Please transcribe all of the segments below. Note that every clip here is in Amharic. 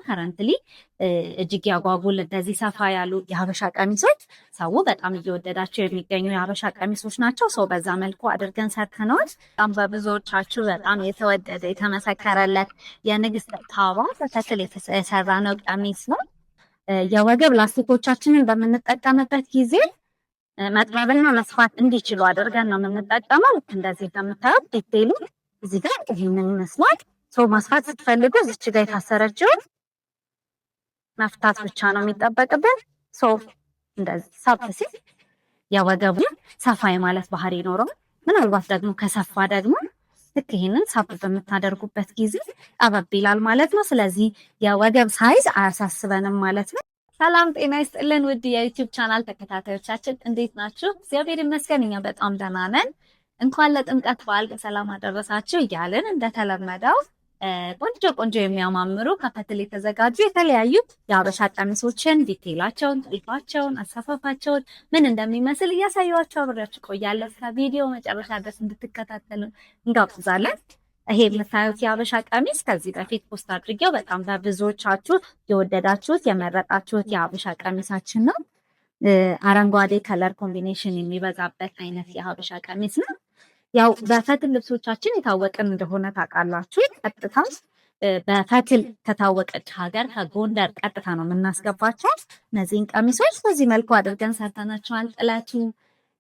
ከረንትሊ እጅግ ያጓጉል እንደዚህ ሰፋ ያሉ የሀበሻ ቀሚሶች ሰው በጣም እየወደዳቸው የሚገኙ የሀበሻ ቀሚሶች ናቸው። ሰው በዛ መልኩ አድርገን ሰርተነዋል። በጣም በብዙዎቻችሁ በጣም የተወደደ የተመሰከረለት የንግስት ሳባ በፈትል የተሰራ ነው ቀሚስ ነው። የወገብ ላስቲኮቻችንን በምንጠቀምበት ጊዜ መጥበብና መስፋት እንዲችሉ አድርገን ነው የምንጠቀመው። ልክ እንደዚህ እንደምታዩት ዲቴይሉ እዚህ ጋር ይህንን ይመስላል። ሰው መስፋት ስትፈልጉ እዚች ጋር የታሰረችውን መፍታት ብቻ ነው የሚጠበቅብን። ሰው እንደዚህ ሳብ ሲል የወገቡ ሰፋ የማለት ባህሪ ይኖረው። ምናልባት ደግሞ ከሰፋ ደግሞ ልክ ይህንን ሳብ በምታደርጉበት ጊዜ ጠበብ ይላል ማለት ነው። ስለዚህ የወገብ ሳይዝ አያሳስበንም ማለት ነው። ሰላም ጤና ይስጥልን ውድ የዩቲዩብ ቻናል ተከታታዮቻችን እንዴት ናችሁ? እግዚአብሔር ይመስገን እኛ በጣም ደህና ነን። እንኳን ለጥምቀት በዓል በሰላም አደረሳችሁ እያልን እንደተለመደው ቆንጆ ቆንጆ የሚያማምሩ ከፈትል የተዘጋጁ የተለያዩ የሀበሻ ቀሚሶችን ዲቴይላቸውን፣ ጥልፋቸውን፣ አሰፋፋቸውን ምን እንደሚመስል እያሳየኋችሁ አብሬያችሁ ቆያለሁ። ከቪዲዮ መጨረሻ ድረስ እንድትከታተሉ እንጋብዛለን። ይሄ የምታዩት የሀበሻ ቀሚስ ከዚህ በፊት ፖስት አድርጌው በጣም በብዙዎቻችሁ የወደዳችሁት የመረጣችሁት የሀበሻ ቀሚሳችን ነው። አረንጓዴ ከለር ኮምቢኔሽን የሚበዛበት አይነት የሀበሻ ቀሚስ ነው። ያው በፈትል ልብሶቻችን የታወቅን እንደሆነ ታውቃላችሁ። ቀጥታ በፈትል ከታወቀች ሀገር ከጎንደር ቀጥታ ነው የምናስገባቸው። እነዚህን ቀሚሶች በዚህ መልኩ አድርገን ሰርተናቸዋል። ጥለቱ፣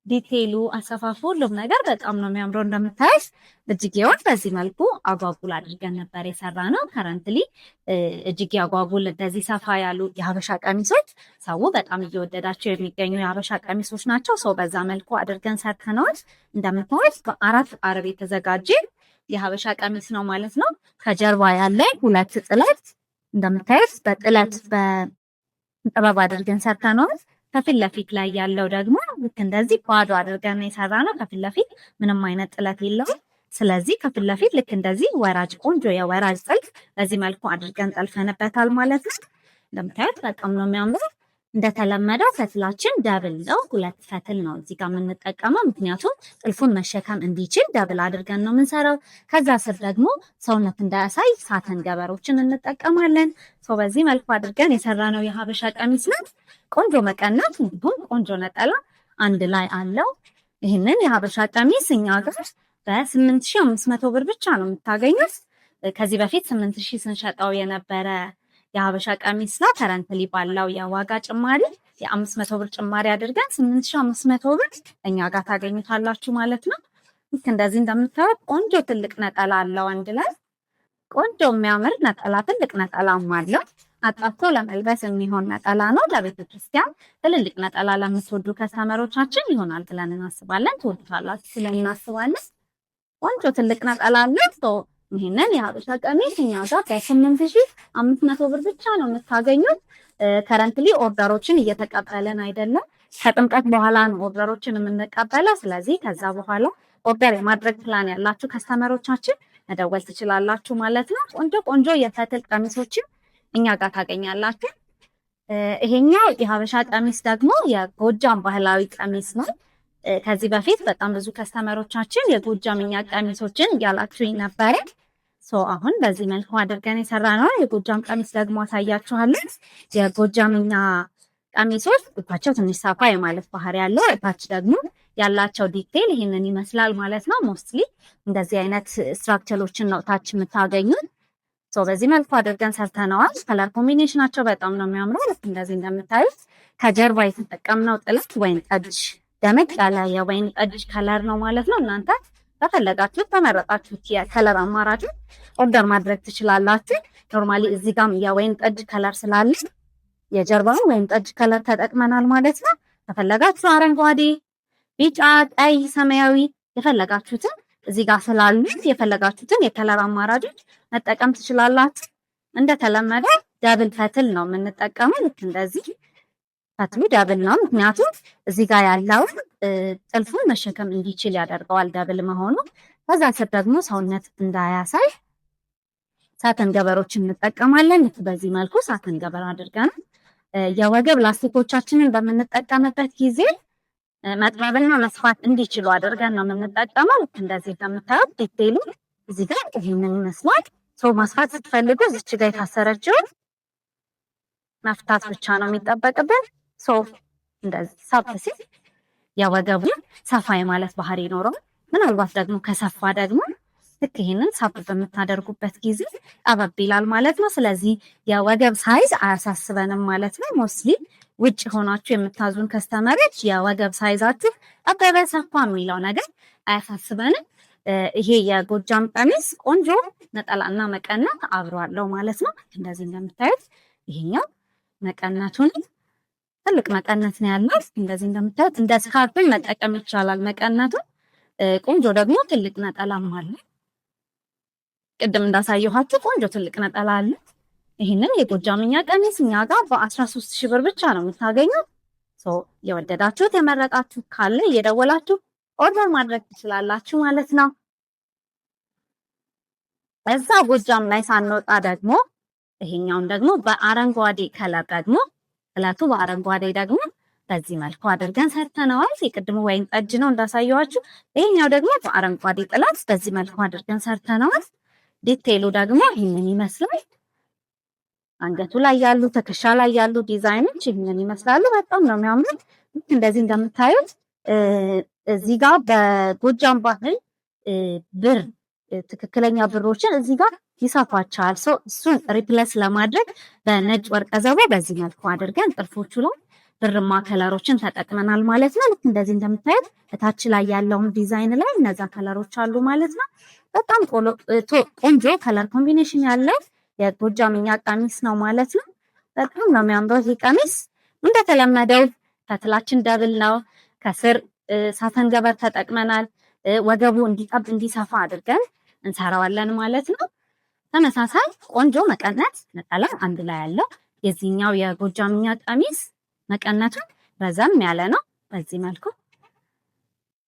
ዲቴይሉ፣ አሰፋፉ ሁሉም ነገር በጣም ነው የሚያምረው። እንደምታዩት እጅጌውን በዚህ መልኩ አጓጉል አድርገን ነበር የሰራ ነው። ከረንትሊ እጅጌ አጓጉል እንደዚህ ሰፋ ያሉ የሀበሻ ቀሚሶች ሰው በጣም እየወደዳቸው የሚገኙ የሀበሻ ቀሚሶች ናቸው። ሰው በዛ መልኩ አድርገን ሰርተነዋል። እንደምታዩት በአራት አረብ የተዘጋጀ የሀበሻ ቀሚስ ነው ማለት ነው። ከጀርባ ያለ ሁለት ጥለት እንደምታዩት በጥለት በጥበብ አድርገን ሰርተነዋል። ከፊት ለፊት ላይ ያለው ደግሞ ልክ እንደዚህ ባዶ አድርገን የሰራ ነው። ከፊት ለፊት ምንም አይነት ጥለት የለውም። ስለዚህ ከፊት ለፊት ልክ እንደዚህ ወራጅ ቆንጆ የወራጅ ጥልፍ በዚህ መልኩ አድርገን ጠልፈንበታል ማለት ነው። እንደምታዩት በጣም ነው የሚያምረው። እንደተለመደው ፈትላችን ደብል ነው። ሁለት ፈትል ነው እዚህ ጋር የምንጠቀመው፣ ምክንያቱም ጥልፉን መሸከም እንዲችል ደብል አድርገን ነው የምንሰራው። ከዛ ስር ደግሞ ሰውነት እንዳያሳይ ሳተን ገበሮችን እንጠቀማለን። በዚህ መልኩ አድርገን የሰራነው የሀበሻ ቀሚስ ነው። ቆንጆ መቀነት እንዲሁም ቆንጆ ነጠላ አንድ ላይ አለው። ይህንን የሀበሻ ቀሚስ እኛ ጋር በ8500 ብር ብቻ ነው የምታገኙት። ከዚህ በፊት 8000 ስንሸጠው የነበረ የሀበሻ ቀሚስ ነው። ከረንትሊ ባለው የዋጋ ጭማሪ የ500 ብር ጭማሪ አድርገን 8500 ብር እኛ ጋር ታገኙታላችሁ ማለት ነው። ልክ እንደዚህ እንደምታዩት ቆንጆ ትልቅ ነጠላ አለው። አንድ ላይ ቆንጆ የሚያምር ነጠላ ትልቅ ነጠላም አለው። አጣፍቶ ለመልበስ የሚሆን ነጠላ ነው። ለቤተ ክርስቲያን ትልልቅ ነጠላ ለምትወዱ ከስተመሮቻችን ይሆናል ብለን እናስባለን። ትወዱታላችሁ ብለን እናስባለን። ቆንጆ ትልቅ ነጠላ አለው። ይህንን የሀበሻ ቀሚስ እኛ ጋር በ8500 ብር ብቻ ነው የምታገኙት። ከረንትሊ ኦርደሮችን እየተቀበለን አይደለም። ከጥምቀት በኋላ ነው ኦርደሮችን የምንቀበለው። ስለዚህ ከዛ በኋላ ኦርደር የማድረግ ፕላን ያላችሁ ከስተመሮቻችን መደወል ትችላላችሁ ማለት ነው። ቆንጆ ቆንጆ የፈትል ቀሚሶችን እኛ ጋር ታገኛላችሁ። ይሄኛው የሀበሻ ቀሚስ ደግሞ የጎጃም ባህላዊ ቀሚስ ነው። ከዚህ በፊት በጣም ብዙ ከስተመሮቻችን የጎጃምኛ ቀሚሶችን እያላችሁኝ ነበረ። አሁን በዚህ መልኩ አድርገን የሰራ ነው። የጎጃም ቀሚስ ደግሞ አሳያችኋለሁ። የጎጃምኛ ቀሚሶች እታቸው ትንሽ ሰፋ የማለት ባህሪ ያለው፣ እታች ደግሞ ያላቸው ዲቴይል ይህንን ይመስላል ማለት ነው። ሞስትሊ እንደዚህ አይነት ስትራክቸሮችን ነው ታች የምታገኙት። በዚህ መልኩ አድርገን ሰርተነዋል። ከለር ኮምቢኔሽናቸው በጣም ነው የሚያምረው። ልክ እንደዚህ እንደምታዩት ከጀርባ የተጠቀምነው ጥለት ወይን ጠጅ ደመቅ ያለ የወይን ጠጅ ከለር ነው ማለት ነው። እናንተ በፈለጋችሁት በመረጣችሁት የከለር አማራጮች ኦርደር ማድረግ ትችላላችሁ። ኖርማሊ እዚህ ጋም የወይን ጠጅ ከለር ስላለ የጀርባው ወይን ጠጅ ከለር ተጠቅመናል ማለት ነው። ከፈለጋችሁ አረንጓዴ፣ ቢጫ፣ ቀይ፣ ሰማያዊ የፈለጋችሁትን እዚህ ጋር ስላሉት የፈለጋችሁትን የከለር አማራጮች መጠቀም ትችላላችሁ። እንደተለመደ ዳብል ፈትል ነው የምንጠቀመው። ልክ እንደዚህ ፈትሉ ዳብል ነው፣ ምክንያቱም እዚህ ጋር ያለው ጥልፉን መሸከም እንዲችል ያደርገዋል ዳብል መሆኑ። ከዛ ስር ደግሞ ሰውነት እንዳያሳይ ሳተን ገበሮችን እንጠቀማለን። ልክ በዚህ መልኩ ሳተን ገበር አድርገን የወገብ ላስቲኮቻችንን በምንጠቀምበት ጊዜ መጥበብና መስፋት እንዲችሉ አድርገን ነው የምንጠቀመው። ልክ እንደዚህ እንደምታዩት ዲቴይሉ እዚህ ጋር ይህንን ይመስላል። ሰው ማስፋት ስትፈልጉ እዚች ጋር የታሰረችውን መፍታት ብቻ ነው የሚጠበቅብን። እንደዚህ ሳብ ሲል የወገቡ ሰፋ የማለት ባህሪ ይኖረዋል። ምናልባት ደግሞ ከሰፋ ደግሞ ልክ ይሄንን ሳብ በምታደርጉበት ጊዜ ጠበብ ይላል ማለት ነው። ስለዚህ የወገብ ሳይዝ አያሳስበንም ማለት ነው። ሞስሊ ውጭ ሆናችሁ የምታዙን ከስተመሮች የወገብ ሳይዛችሁ ጠበበ ሰፋ የሚለው ነገር አያሳስበንም። ይሄ የጎጃም ቀሚስ ቆንጆ ነጠላና መቀነት አብሮ አለው ማለት ነው። እንደዚህ እንደምታዩት ይሄኛው መቀነቱን ትልቅ መቀነት ነው ያለው። እንደዚህ እንደምታዩት እንደ ስካርፕን መጠቀም ይቻላል መቀነቱን። ቆንጆ ደግሞ ትልቅ ነጠላም አለ። ቅድም እንዳሳየኋችሁ ቆንጆ ትልቅ ነጠላ አለ። ይህንን የጎጃምኛ ቀሚስ እኛ ጋር በ13,000 ብር ብቻ ነው የምታገኙት። የወደዳችሁት የመረጣችሁ ካለ እየደወላችሁ ኦርደር ማድረግ ትችላላችሁ ማለት ነው። እዛ ጎጃም ላይ ሳንወጣ ደግሞ ይሄኛውን ደግሞ በአረንጓዴ ከለር ደግሞ ጥለቱ በአረንጓዴ ደግሞ በዚህ መልኩ አድርገን ሰርተነዋል። የቅድሙ ወይን ጠጅ ነው እንዳሳየዋችሁ። ይሄኛው ደግሞ በአረንጓዴ ጥለት በዚህ መልኩ አድርገን ሰርተነዋል። ዲቴይሉ ደግሞ ይህንን ይመስላል። አንገቱ ላይ ያሉ ትከሻ ላይ ያሉ ዲዛይኖች ይህንን ይመስላሉ። በጣም ነው የሚያምሩት። እንደዚህ እንደምታዩት እዚህ ጋር በጎጃም ባህል ብር ትክክለኛ ብሮችን እዚህ ጋር ይሰፋቸዋል። እሱን ሪፕለስ ለማድረግ በነጭ ወርቀ ዘቦ በዚህ መልኩ አድርገን ጥልፎቹ ላይ ብርማ ከለሮችን ተጠቅመናል ማለት ነው። ልክ እንደዚህ እንደምታዩት እታች ላይ ያለውን ዲዛይን ላይ እነዛ ከለሮች አሉ ማለት ነው። በጣም ቆንጆ ከለር ኮምቢኔሽን ያለው የጎጃምኛ ቀሚስ ነው ማለት ነው። በጣም ነው የሚያምረው ይህ ቀሚስ። እንደተለመደው ፈትላችን ደብል ነው። ከስር ሳተን ገበር ተጠቅመናል። ወገቡ እንዲጠብ እንዲሰፋ አድርገን እንሰራዋለን ማለት ነው። ተመሳሳይ ቆንጆ መቀነት ነጠላ አንድ ላይ ያለው የዚህኛው የጎጃምኛ ቀሚስ መቀነቱ ረዘም ያለ ነው። በዚህ መልኩ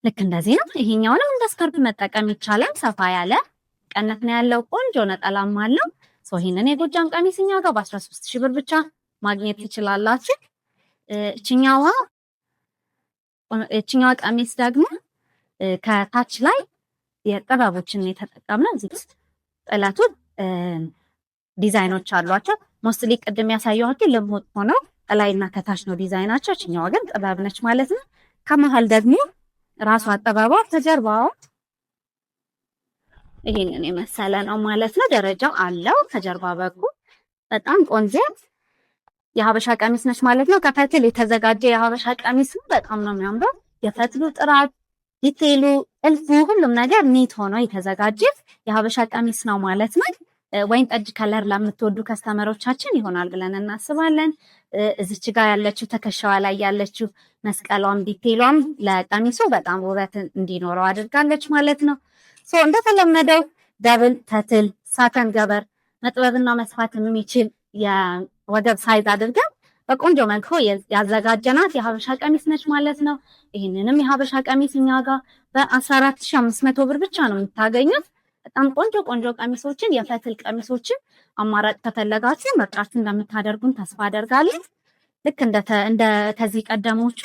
ልክ እንደዚህ ነው። ይሄኛውንም እንደ ስካርፕ መጠቀም ይቻላል። ሰፋ ያለ ቀነት ነው ያለው። ቆንጆ ነጠላም አለው። ይህንን የጎጃም ቀሚስ እኛ ጋር በ13,000 ብር ብቻ ማግኘት ትችላላችሁ። እችኛዋ ቀሚስ ደግሞ ከታች ላይ የጥበቦችን የተጠቀምነው እዚህ ውስጥ ጥለቱ ዲዛይኖች አሏቸው። ሞስትሊ ቅድም ያሳየኋችሁ ልሙጥ ሆነው ከላይና ከታች ነው ዲዛይናቸው። እችኛዋ ግን ጥበብ ነች ማለት ነው። ከመሀል ደግሞ ራሷ ጥበቧ ከጀርባዋ ይሄንን የመሰለ ነው ማለት ነው። ደረጃው አለው ከጀርባ በኩል በጣም ቆንጆ የሀበሻ ቀሚስ ነች ማለት ነው። ከፈትል የተዘጋጀ የሀበሻ ቀሚስ በጣም ነው የሚያምረው። የፈትሉ ጥራት፣ ዲቴይሉ፣ እልፉ ሁሉም ነገር ኒት ሆኖ የተዘጋጀ የሀበሻ ቀሚስ ነው ማለት ነው። ወይን ጠጅ ከለር ለምትወዱ ከስተመሮቻችን ይሆናል ብለን እናስባለን። እዚች ጋር ያለችው ተከሻዋ ላይ ያለችው መስቀሏም ዲቴይሏም ለቀሚሱ በጣም ውበት እንዲኖረው አድርጋለች ማለት ነው። እንደተለመደው ደብል ፈትል ሳተን ገበር መጥበብና መስፋት የሚችል የወገብ ሳይዝ አድርገን በቆንጆ መልኩ ያዘጋጀናት የሀበሻ ቀሚስ ነች ማለት ነው። ይህንንም የሀበሻ ቀሚስ እኛ ጋር በ14,500 ብር ብቻ ነው የምታገኙት። በጣም ቆንጆ ቆንጆ ቀሚሶችን የፈትል ቀሚሶችን አማራጭ ከፈለጋችሁ ምርጫችሁ እንደምታደርጉን ተስፋ አደርጋለሁ። ልክ እንደ ከዚህ ቀደሞቹ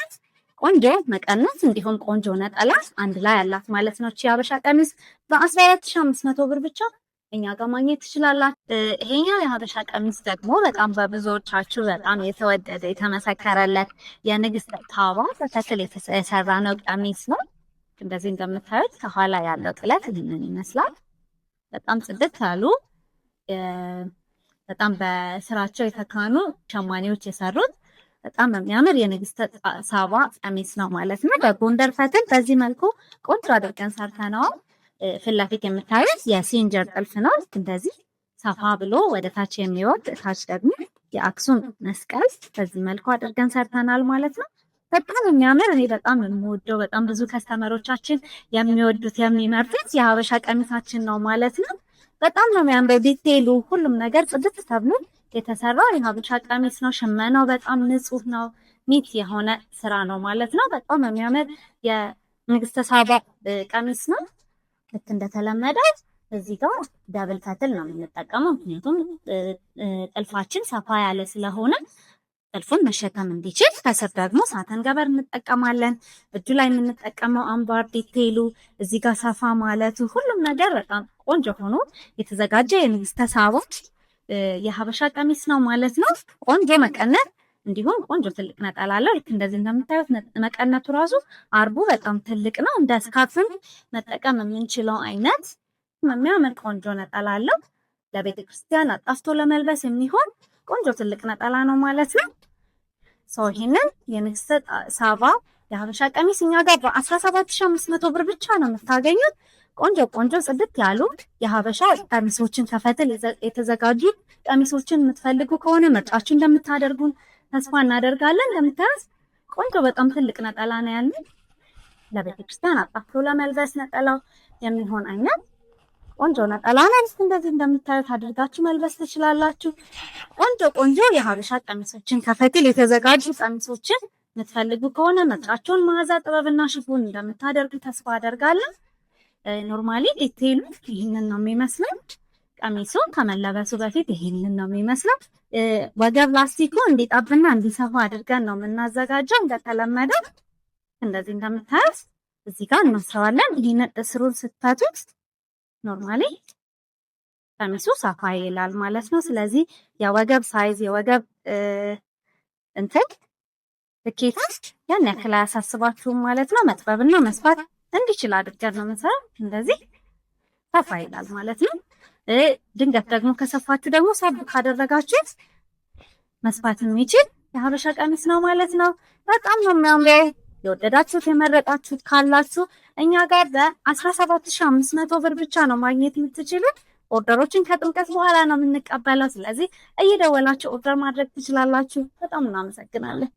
ቆንጆ መቀነት እንዲሁም ቆንጆ ነጠላ አንድ ላይ ያላት ማለት ነው። የሀበሻ ቀሚስ በ14,500 ብር ብቻ እኛ ጋር ማግኘት ትችላላችሁ። ይሄኛው የሀበሻ ቀሚስ ደግሞ በጣም በብዙዎቻችሁ በጣም የተወደደ የተመሰከረለት የንግስት ሳባ በፈትል የተሰራ ነው ቀሚስ ነው። እንደዚህ እንደምታዩት ከኋላ ያለው ጥለት ይህንን ይመስላል። በጣም ጽድት ያሉ በጣም በስራቸው የተካኑ ሸማኔዎች የሰሩት በጣም የሚያምር የንግስት ሳባ ቀሚስ ነው ማለት ነው። በጎንደር ፈትል በዚህ መልኩ ቆንጆ አድርገን ሰርተነዋል። ፊት ለፊት የምታዩት የሲንጀር ጥልፍ ነው። እንደዚህ ሰፋ ብሎ ወደ ታች የሚወርድ ታች ደግሞ የአክሱም መስቀል በዚህ መልኩ አድርገን ሰርተናል ማለት ነው። በጣም የሚያምር እኔ በጣም የምወደው በጣም ብዙ ከስተመሮቻችን የሚወዱት የሚመርጡት የሀበሻ ቀሚሳችን ነው ማለት ነው። በጣም ነው የሚያምረው። ዲቴይሉ ሁሉም ነገር ጽድት ተብሎ የተሰራ የሀበሻ ቀሚስ ነው። ሽመናው በጣም ንጹህ ነው። ኒት የሆነ ስራ ነው ማለት ነው። በጣም የሚያምር የንግስተ ሳባ ቀሚስ ነው። ልክ እንደተለመደው እዚህ ጋር ደብል ፈትል ነው የምንጠቀመው። ምክንያቱም ጥልፋችን ሰፋ ያለ ስለሆነ ጥልፉን መሸከም እንዲችል። ከስር ደግሞ ሳተን ገበር እንጠቀማለን። እጁ ላይ የምንጠቀመው አምባር ዲቴይሉ እዚህ ጋር ሰፋ ማለቱ ሁሉም ነገር በጣም ቆንጆ ሆኖ የተዘጋጀ የንግስተ ሳባ የሀበሻ ቀሚስ ነው ማለት ነው። ቆንጆ መቀነት እንዲሁም ቆንጆ ትልቅ ነጠላ አለው። ልክ እንደዚህ እንደምታዩት መቀነቱ ራሱ አርቡ በጣም ትልቅ ነው። እንደ ስካርፍም መጠቀም የምንችለው አይነት የሚያምር ቆንጆ ነጠላ አለው። ለቤተ ክርስቲያን አጣፍቶ ለመልበስ የሚሆን ቆንጆ ትልቅ ነጠላ ነው ማለት ነው። ሰው ይሄንን የንግስተ ሳባ የሀበሻ ቀሚስ እኛ ጋር በ17500 ብር ብቻ ነው የምታገኙት። ቆንጆ ቆንጆ ጽድት ያሉ የሀበሻ ቀሚሶችን ከፈትል የተዘጋጁ ቀሚሶችን የምትፈልጉ ከሆነ ምርጫችሁ እንደምታደርጉን ተስፋ እናደርጋለን። እንደምታዩት ቆንጆ በጣም ትልቅ ነጠላ ነው ያለን። ለቤተክርስቲያን አጣፍቶ ለመልበስ ነጠላው የሚሆን አይነት ቆንጆ ነጠላ ነው። እንደዚህ እንደምታዩት አድርጋችሁ መልበስ ትችላላችሁ። ቆንጆ ቆንጆ የሀበሻ ቀሚሶችን ከፈትል የተዘጋጁ ቀሚሶችን የምትፈልጉ ከሆነ ምርጫችሁን መዓዛ ጥበብና ሽፎን እንደምታደርጉ ተስፋ አደርጋለን። ኖርማሊ ዲቴይሉ ይህንን ነው የሚመስለው። ቀሚሱ ከመለበሱ በፊት ይህንን ነው የሚመስለው። ወገብ ላስቲኩ እንዲጣብና እንዲሰፋ አድርገን ነው የምናዘጋጀው። እንደተለመደው እንደዚህ እንደምታዩት እዚህ ጋር እናስረዋለን። ይህንን እስሩን ስትፈቱት ኖርማሊ ቀሚሱ ሰፋ ይላል ማለት ነው። ስለዚህ የወገብ ሳይዝ የወገብ እንትን ልኬት ያን ያክል አያሳስባችሁም ማለት ነው። መጥበብና መስፋት እንዲችል አድርገን ነው የምንሰራው። እንደዚህ ሰፋ ይላል ማለት ነው። ድንገት ደግሞ ከሰፋችሁ ደግሞ ሳብ ካደረጋችሁት መስፋት የሚችል የሀበሻ ቀሚስ ነው ማለት ነው። በጣም ነው የሚያምረው። የወደዳችሁት የመረጣችሁት ካላችሁ እኛ ጋር በ17500 ብር ብቻ ነው ማግኘት የምትችሉት። ኦርደሮችን ከጥምቀት በኋላ ነው የምንቀበለው። ስለዚህ እየደወላችሁ ኦርደር ማድረግ ትችላላችሁ። በጣም እናመሰግናለን።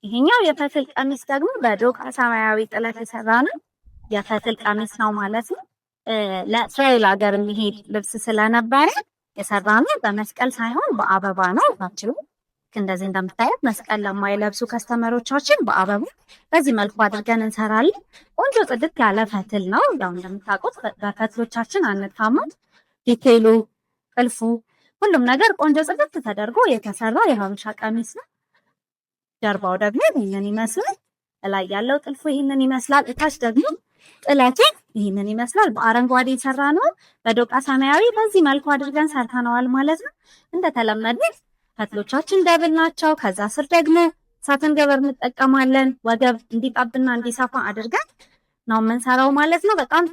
ይሄኛው የፈትል ቀሚስ ደግሞ በዶቃ ሰማያዊ ጥለት የሰራ ነው። የፈትል ቀሚስ ነው ማለት ነው። ለእስራኤል ሀገር የሚሄድ ልብስ ስለነበረ የሰራ ነው። በመስቀል ሳይሆን በአበባ ነው። ታችሉ እንደዚህ እንደምታዩት መስቀል ለማይለብሱ ከስተመሮቻችን በአበባ በዚህ መልኩ አድርገን እንሰራለን። ቆንጆ ጽድት ያለ ፈትል ነው። ያው እንደምታውቁት በፈትሎቻችን አንታማም። ዲቴይሉ፣ ጥልፉ፣ ሁሉም ነገር ቆንጆ ጽድት ተደርጎ የተሰራ የሀበሻ ቀሚስ ነው። ጀርባው ደግሞ ይህንን ይመስላል። ላይ ያለው ጥልፉ ይህንን ይመስላል። እታች ደግሞ ጥለቱ ይህንን ይመስላል። በአረንጓዴ የሰራ ነው። በዶቃ ሰማያዊ በዚህ መልኩ አድርገን ሰርተነዋል ማለት ነው። እንደተለመደ ፈትሎቻችን ደብል ናቸው። ከዛ ስር ደግሞ ሳትን ገበር እንጠቀማለን። ወገብ እንዲጣብና እንዲሰፋ አድርገን ነው የምንሰራው ማለት ነው። በጣም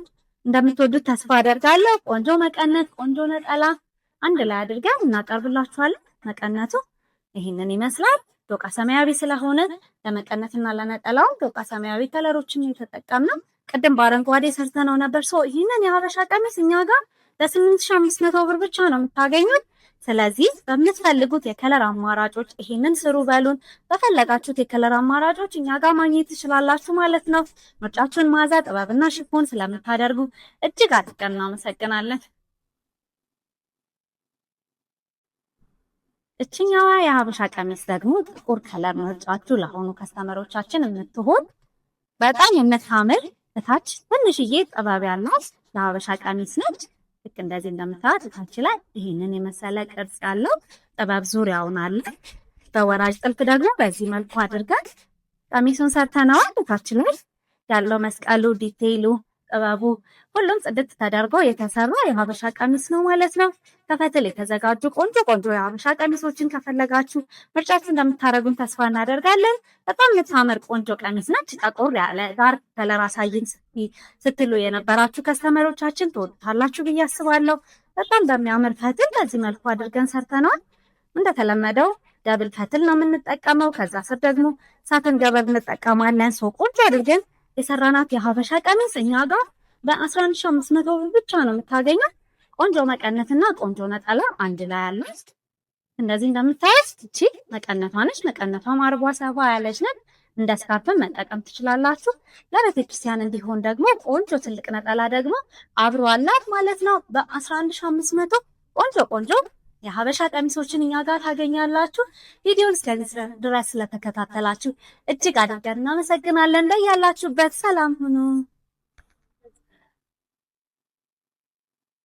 እንደምትወዱት ተስፋ አደርጋለሁ። ቆንጆ መቀነት፣ ቆንጆ ነጠላ አንድ ላይ አድርገን እናቀርብላችኋለን። መቀነቱ ይህንን ይመስላል። ዶቃ ሰማያዊ ስለሆነ ለመቀነትና ለነጠላው ዶቃ ሰማያዊ ከለሮችን የተጠቀምነው። ቅድም በአረንጓዴ ሰርተነው ነበር። ይህንን የሀበሻ ቀሚስ እኛ ጋር በ8500 ብር ብቻ ነው የምታገኙት። ስለዚህ በምትፈልጉት የከለር አማራጮች ይህንን ስሩ በሉን። በፈለጋችሁት የከለር አማራጮች እኛ ጋር ማግኘት ትችላላችሁ ማለት ነው። ምርጫችሁን መዓዛ ጥበብና ሽፎን ስለምታደርጉ እጅግ አድርገን እናመሰግናለን። እችኛዋ የሀበሻ ቀሚስ ደግሞ ጥቁር ከለር ምርጫችሁ ለሆኑ ከስተመሮቻችን የምትሆን በጣም የምታምር እታች ትንሽዬ ጥበብ ያላት የሀበሻ ቀሚስ ነች። ልክ እንደዚህ እንደምታዩት እታች ላይ ይህንን የመሰለ ቅርጽ ያለው ጥበብ ዙሪያውን አለ። በወራጅ ጥልፍ ደግሞ በዚህ መልኩ አድርገን ቀሚሱን ሰርተነዋል። እታች ላይ ያለው መስቀሉ፣ ዲቴይሉ፣ ጥበቡ ሁሉም ጽድት ተደርጎ የተሰራ የሀበሻ ቀሚስ ነው ማለት ነው። ከፈትል የተዘጋጁ ቆንጆ ቆንጆ የሀበሻ ቀሚሶችን ከፈለጋችሁ ምርጫችሁ እንደምታደርጉን ተስፋ እናደርጋለን። በጣም የምታምር ቆንጆ ቀሚስ ነች። ጠቆር ያለ ዳርክ ከለር አሳይን ስትሉ የነበራችሁ ከስተመሮቻችን ትወዱታላችሁ ብዬ አስባለሁ። በጣም በሚያምር ፈትል በዚህ መልኩ አድርገን ሰርተነዋል። እንደተለመደው ደብል ፈትል ነው የምንጠቀመው። ከዛ ስር ደግሞ ሳትን ገበር እንጠቀማለን። ቆንጆ አድርገን የሰራናት የሀበሻ ቀሚስ እኛ ጋር በ11500 ብር ብቻ ነው የምታገኘው። ቆንጆ መቀነትና ቆንጆ ነጠላ አንድ ላይ አላት። እንደዚህ እንደምታዩት እቺ መቀነቷ ነች። መቀነቷም አርቧ ሰፋ ያለች ነች። እንደ ስካርፕን መጠቀም ትችላላችሁ። ለቤተክርስቲያን እንዲሆን ደግሞ ቆንጆ ትልቅ ነጠላ ደግሞ አብሮ አላት ማለት ነው። በ11500 ቆንጆ ቆንጆ የሀበሻ ቀሚሶችን እኛ ጋር ታገኛላችሁ። ቪዲዮውን እስከዚህ ድረስ ስለተከታተላችሁ እጅግ አድርገን እናመሰግናለን። በያላችሁበት ሰላም ሁኑ።